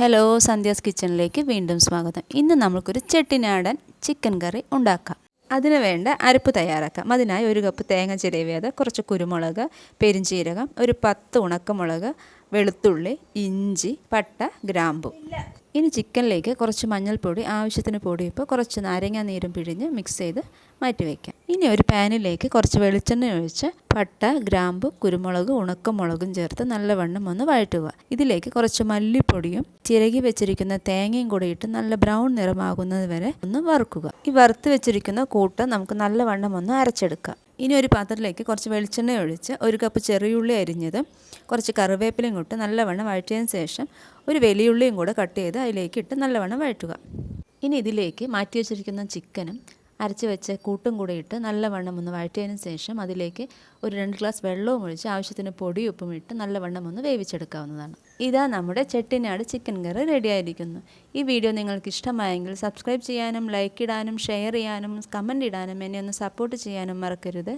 Hello, Sandhya's കിച്ചണിലേക്ക് വീണ്ടും സ്വാഗതം. ഇന്ന് നമുക്കൊരു ചെട്ടിനാടൻ ചിക്കൻ കറി ഉണ്ടാക്കാം. അതിന് വേണ്ട അരപ്പ് തയ്യാറാക്കാം. അതിനായി 1 കപ്പ് തേങ്ങ ചിരവിയത്, കുറച്ച് കുരുമുളക്, പെരിഞ്ചീരകം, ഒരു 10 ഉണക്കമുളക്, വെളുത്തുള്ളി, ഇഞ്ചി, പട്ട, ഗ്രാമ്പു. ഇനി ചിക്കനിലേക്ക് കുറച്ച് മഞ്ഞൾപ്പൊടി, ആവശ്യത്തിന് പൊടിയുപ്പ്, കുറച്ച് നാരങ്ങാ നീരും പിഴിഞ്ഞ് മിക്സ് ചെയ്ത് മാറ്റി വയ്ക്കാം. ഇനി ഒരു പാനിലേക്ക് കുറച്ച് വെളിച്ചെണ്ണ ഒഴിച്ച് പട്ട, ഗ്രാമ്പു, കുരുമുളക്, ഉണക്കമുളകും ചേർത്ത് നല്ലവണ്ണം ഒന്ന് വഴറ്റുക. ഇതിലേക്ക് കുറച്ച് മല്ലിപ്പൊടിയും ചിരകി വെച്ചിരിക്കുന്ന തേങ്ങയും കൂടി ഇട്ട് നല്ല ബ്രൗൺ നിറമാകുന്നത് വരെ ഒന്ന് വറുക്കുക. ഈ വറുത്ത് വെച്ചിരിക്കുന്ന കൂട്ട് നമുക്ക് നല്ലവണ്ണം ഒന്ന് അരച്ചെടുക്കാം. ഇനി ഒരു പാത്രത്തിലേക്ക് കുറച്ച് വെളിച്ചെണ്ണ ഒഴിച്ച് 1 കപ്പ് ചെറിയുള്ളി അരിഞ്ഞതും കുറച്ച് കറിവേപ്പിലയും ഇട്ട് നല്ലവണ്ണം വഴറ്റിയതിന് ശേഷം ഒരു വലിയുള്ളിയും കൂടെ കട്ട് ചെയ്ത് അതിലേക്ക് ഇട്ട് നല്ലവണ്ണം വഴറ്റുക. ഇനി ഇതിലേക്ക് മാറ്റി വെച്ചിരിക്കുന്ന ചിക്കനും അരച്ച് വെച്ച കൂട്ടും കൂടെ ഇട്ട് നല്ലവണ്ണം ഒന്ന് വഴറ്റിയതിന് ശേഷം അതിലേക്ക് ഒരു 2 ഗ്ലാസ് വെള്ളവും ഒഴിച്ച് ആവശ്യത്തിന് പൊടിയും ഉപ്പും ഇട്ട് നല്ലവണ്ണം ഒന്ന് വേവിച്ചെടുക്കാവുന്നതാണ്. ഇതാ നമ്മുടെ ചെട്ടിനാട് ചിക്കൻ കറി റെഡി ആയിരിക്കുന്നു. ഈ വീഡിയോ നിങ്ങൾക്ക് ഇഷ്ടമായെങ്കിൽ സബ്സ്ക്രൈബ് ചെയ്യാനും ലൈക്ക് ഇടാനും ഷെയർ ചെയ്യാനും കമൻറ്റ് ഇടാനും എന്നെ ഒന്ന് സപ്പോർട്ട് ചെയ്യാനും മറക്കരുത്.